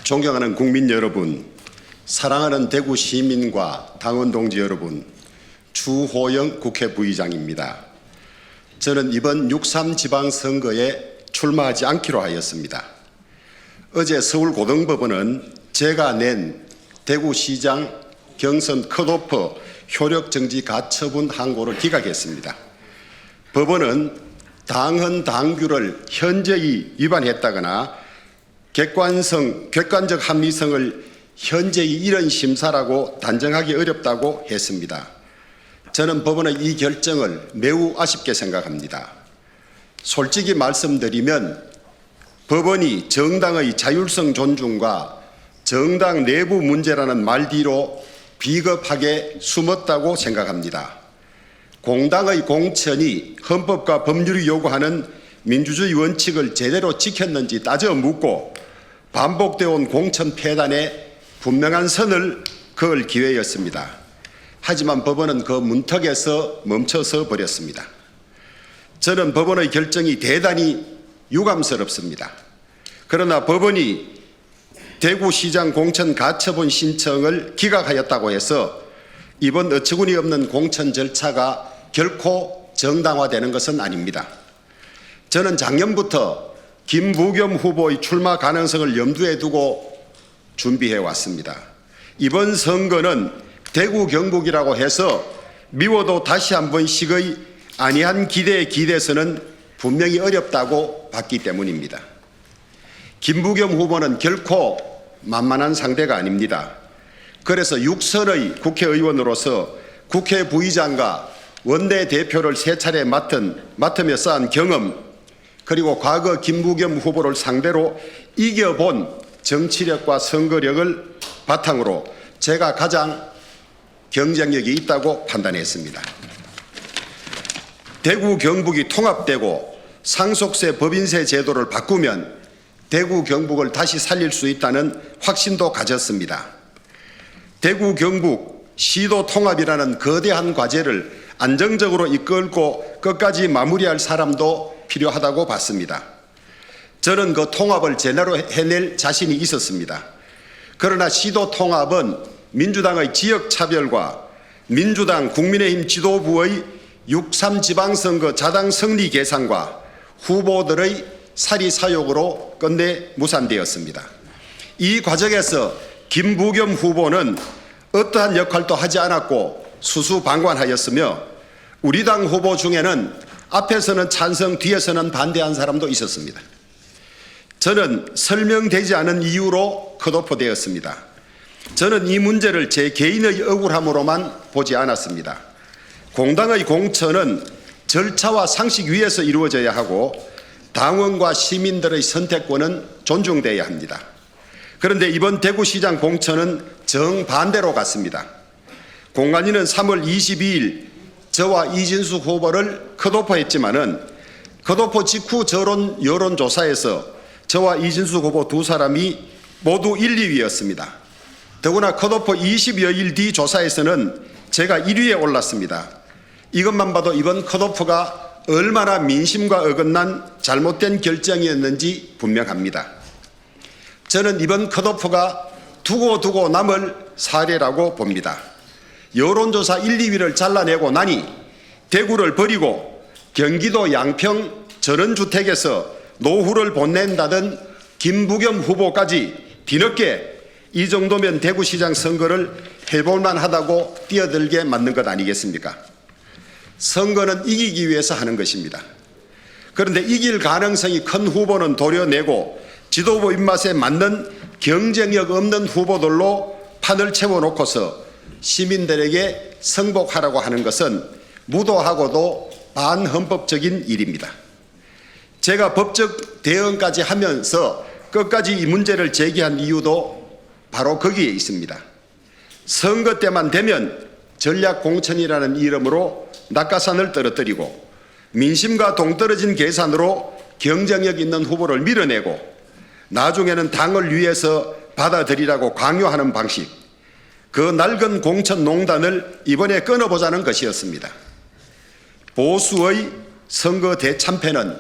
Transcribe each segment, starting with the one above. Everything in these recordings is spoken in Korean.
존경하는 국민 여러분, 사랑하는 대구 시민과 당원 동지 여러분, 주호영 국회 부의장입니다. 저는 이번 6.3 지방선거에 출마하지 않기로 하였습니다. 어제 서울고등법원은 제가 낸 대구시장 경선 컷오프 효력정지 가처분 항고를 기각했습니다. 법원은 당헌 당규를 현저히 위반했다거나 객관적 합리성을 현재의 이런 심사라고 단정하기 어렵다고 했습니다. 저는 법원의 이 결정을 매우 아쉽게 생각합니다. 솔직히 말씀드리면 법원이 정당의 자율성 존중과 정당 내부 문제라는 말 뒤로 비겁하게 숨었다고 생각합니다. 공당의 공천이 헌법과 법률이 요구하는 민주주의 원칙을 제대로 지켰는지 따져 묻고 반복되어 온 공천 폐단에 분명한 선을 그을 기회였습니다. 하지만 법원은 그 문턱에서 멈춰서 버렸습니다. 저는 법원의 결정이 대단히 유감스럽습니다. 그러나 법원이 대구시장 공천 가처분 신청을 기각하였다고 해서 이번 어처구니 없는 공천 절차가 결코 정당화되는 것은 아닙니다. 저는 작년부터 김부겸 후보의 출마 가능성을 염두에 두고 준비해 왔습니다. 이번 선거는 대구 경북이라고 해서 미워도 다시 한 번씩의 안이한 기대에 기대서는 분명히 어렵다고 봤기 때문입니다. 김부겸 후보는 결코 만만한 상대가 아닙니다. 그래서 6선의 국회의원으로서 국회 부의장과 원내대표를 3차례 맡으며 쌓은 경험, 그리고 과거 김부겸 후보를 상대로 이겨본 정치력과 선거력을 바탕으로 제가 가장 경쟁력이 있다고 판단했습니다. 대구 경북이 통합되고 상속세 법인세 제도를 바꾸면 대구 경북을 다시 살릴 수 있다는 확신도 가졌습니다. 대구 경북 시도 통합이라는 거대한 과제를 안정적으로 이끌고 끝까지 마무리할 사람도 필요하다고 봤습니다. 저는 그 통합을 제대로 해낼 자신이 있었습니다. 그러나 시도 통합은 민주당의 지역차별과 민주당 국민의힘 지도부의 6.3 지방선거 자당 승리 계산과 후보들의 사리사욕으로 끝내 무산되었습니다. 이 과정에서 김부겸 후보는 어떠한 역할도 하지 않았고 수수방관하였으며 우리 당 후보 중에는 앞에서는 찬성, 뒤에서는 반대한 사람도 있었습니다. 저는 설명되지 않은 이유로 컷오프되었습니다. 저는 이 문제를 제 개인의 억울함으로만 보지 않았습니다. 공당의 공천은 절차와 상식 위에서 이루어져야 하고 당원과 시민들의 선택권은 존중돼야 합니다. 그런데 이번 대구시장 공천은 정반대로 갔습니다. 공관위는 3월 22일 저와 이진숙 후보를 컷오프했지만은 컷오프 직후 여론조사에서 저와 이진숙 후보 두 사람이 모두 1, 2위였습니다. 더구나 컷오프 20여일 뒤 조사에서는 제가 1위에 올랐습니다. 이것만 봐도 이번 컷오프가 얼마나 민심과 어긋난 잘못된 결정이었는지 분명합니다. 저는 이번 컷오프가 두고 남을 사례라고 봅니다. 여론조사 1, 2위를 잘라내고 나니 대구를 버리고 경기도 양평 전원주택에서 노후를 보낸다던 김부겸 후보까지 뒤늦게 이 정도면 대구시장 선거를 해볼만 하다고 뛰어들게 만든 것 아니겠습니까? 선거는 이기기 위해서 하는 것입니다. 그런데 이길 가능성이 큰 후보는 도려내고 지도부 입맛에 맞는 경쟁력 없는 후보들로 판을 채워놓고서 시민들에게 승복하라고 하는 것은 무도하고도 반헌법적인 일입니다. 제가 법적 대응까지 하면서 끝까지 이 문제를 제기한 이유도 바로 거기에 있습니다. 선거 때만 되면 전략공천이라는 이름으로 낙하산을 떨어뜨리고 민심과 동떨어진 계산으로 경쟁력 있는 후보를 밀어내고 나중에는 당을 위해서 받아들이라고 강요하는 방식, 그 낡은 공천농단을 이번에 끊어보자는 것이었습니다. 보수의 선거 대참패는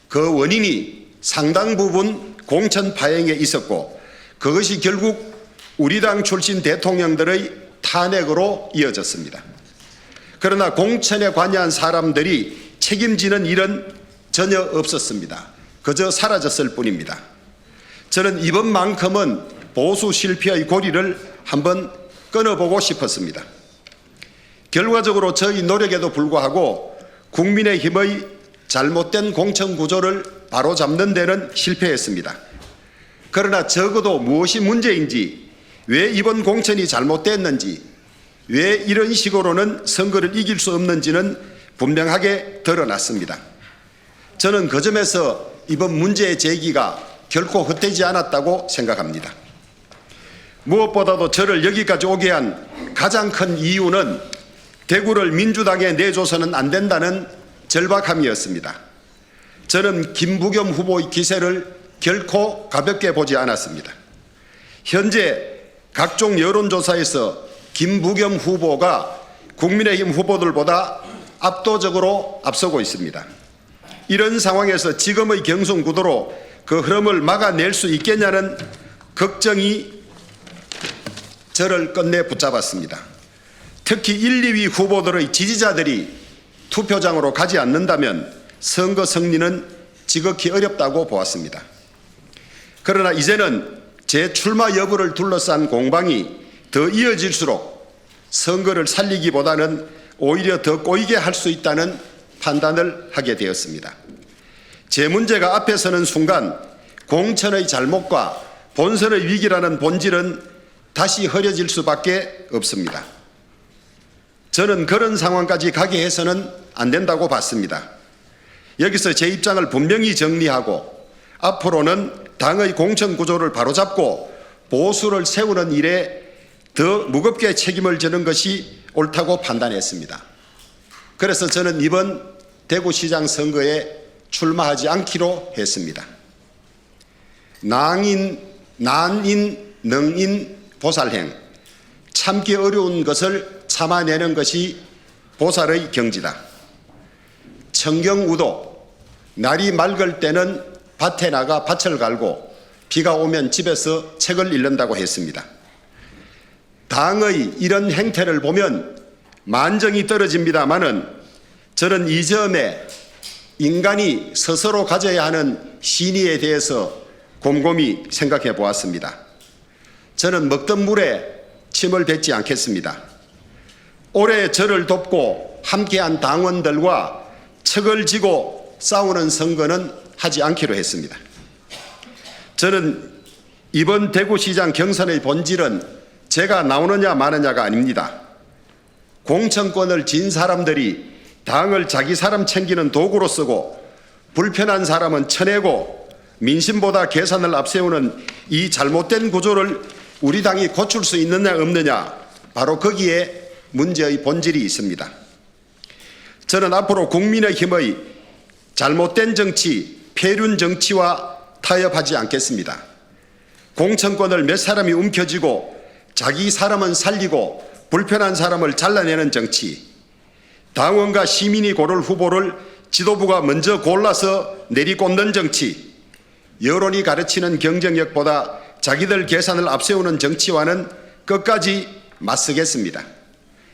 그 원인이 상당 부분 공천 파행에 있었고 그것이 결국 우리 당 출신 대통령들의 탄핵으로 이어졌습니다. 그러나 공천에 관여한 사람들이 책임지는 일은 전혀 없었습니다. 그저 사라졌을 뿐입니다. 저는 이번만큼은 보수 실패의 고리를 한번 끊어보고 싶었습니다. 결과적으로 저희 노력에도 불구하고 국민의힘의 잘못된 공천 구조를 바로잡는 데는 실패했습니다. 그러나 적어도 무엇이 문제인지, 왜 이번 공천이 잘못됐는지, 왜 이런 식으로는 선거를 이길 수 없는지는 분명하게 드러났습니다. 저는 그 점에서 이번 문제의 제기가 결코 헛되지 않았다고 생각합니다. 무엇보다도 저를 여기까지 오게 한 가장 큰 이유는 대구를 민주당에 내줘서는 안 된다는 절박함이었습니다. 저는 김부겸 후보의 기세를 결코 가볍게 보지 않았습니다. 현재 각종 여론조사에서 김부겸 후보가 국민의힘 후보들보다 압도적으로 앞서고 있습니다. 이런 상황에서 지금의 경선 구도로 그 흐름을 막아낼 수 있겠냐는 걱정이 저를 끝내 붙잡았습니다. 특히 1, 2위 후보들의 지지자들이 투표장으로 가지 않는다면 선거 승리는 지극히 어렵다고 보았습니다. 그러나 이제는 제 출마 여부를 둘러싼 공방이 더 이어질수록 선거를 살리기보다는 오히려 더 꼬이게 할 수 있다는 판단을 하게 되었습니다. 제 문제가 앞에 서는 순간 공천의 잘못과 본선의 위기라는 본질은 다시 흐려질 수밖에 없습니다. 저는 그런 상황까지 가게 해서는 안 된다고 봤습니다. 여기서 제 입장을 분명히 정리하고 앞으로는 당의 공천 구조를 바로잡고 보수를 세우는 일에 더 무겁게 책임을 지는 것이 옳다고 판단했습니다. 그래서 저는 이번 대구시장 선거에 출마하지 않기로 했습니다. 난인, 능인, 보살행, 참기 어려운 것을 참아내는 것이 보살의 경지다. 청경우도, 날이 맑을 때는 밭에 나가 밭을 갈고 비가 오면 집에서 책을 읽는다고 했습니다. 당의 이런 행태를 보면 만정이 떨어집니다마는 저는 이 점에 인간이 스스로 가져야 하는 신의에 대해서 곰곰이 생각해 보았습니다. 저는 먹던 물에 침을 뱉지 않겠습니다. 올해 저를 돕고 함께한 당원들과 척을 지고 싸우는 선거는 하지 않기로 했습니다. 저는 이번 대구시장 경선의 본질은 제가 나오느냐 마느냐가 아닙니다. 공천권을 진 사람들이 당을 자기 사람 챙기는 도구로 쓰고 불편한 사람은 쳐내고 민심보다 계산을 앞세우는 이 잘못된 구조를 우리 당이 고칠 수 있느냐 없느냐, 바로 거기에 문제의 본질이 있습니다. 저는 앞으로 국민의힘의 잘못된 정치, 폐륜 정치와 타협하지 않겠습니다. 공천권을 몇 사람이 움켜쥐고 자기 사람은 살리고 불편한 사람을 잘라내는 정치, 당원과 시민이 고를 후보를 지도부가 먼저 골라서 내리꽂는 정치, 여론이 가르치는 경쟁력보다 자기들 계산을 앞세우는 정치와는 끝까지 맞서겠습니다.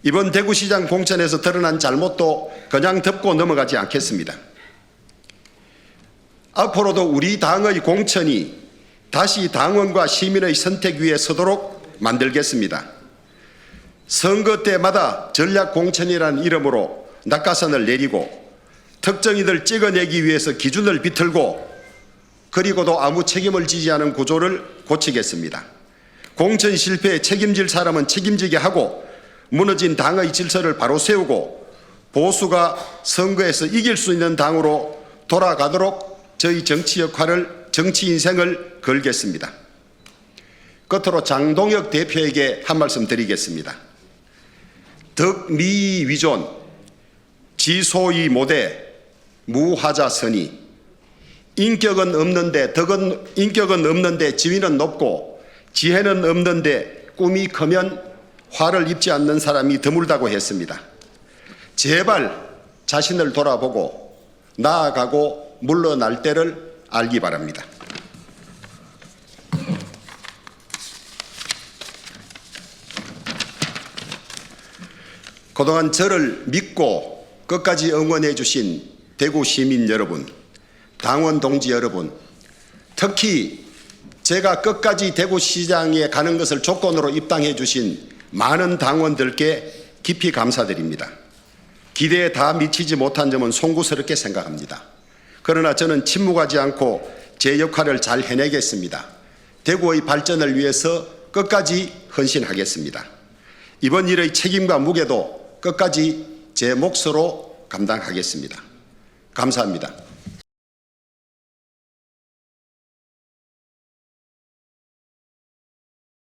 이번 대구시장 공천에서 드러난 잘못도 그냥 덮고 넘어가지 않겠습니다. 앞으로도 우리 당의 공천이 다시 당원과 시민의 선택 위에 서도록 만들겠습니다. 선거 때마다 전략공천이라는 이름으로 낙하산을 내리고 특정인들 찍어내기 위해서 기준을 비틀고 그리고도 아무 책임을 지지 않은 구조를 고치겠습니다. 공천 실패에 책임질 사람은 책임지게 하고 무너진 당의 질서를 바로 세우고 보수가 선거에서 이길 수 있는 당으로 돌아가도록 저희 정치 역할을, 정치 인생을 걸겠습니다. 끝으로 장동혁 대표에게 한 말씀 드리겠습니다. 덕미위존, 지소위 모대, 무화자선이. 인격은 없는데 지위는 높고 지혜는 없는데 꿈이 크면 화를 입지 않는 사람이 드물다고 했습니다. 제발 자신을 돌아보고 나아가고 물러날 때를 알기 바랍니다. 그동안 저를 믿고 끝까지 응원해 주신 대구 시민 여러분, 당원 동지 여러분, 특히 제가 끝까지 대구시장에 가는 것을 조건으로 입당해 주신 많은 당원들께 깊이 감사드립니다. 기대에 다 미치지 못한 점은 송구스럽게 생각합니다. 그러나 저는 침묵하지 않고 제 역할을 잘 해내겠습니다. 대구의 발전을 위해서 끝까지 헌신하겠습니다. 이번 일의 책임과 무게도 끝까지 제 몫으로 감당하겠습니다. 감사합니다.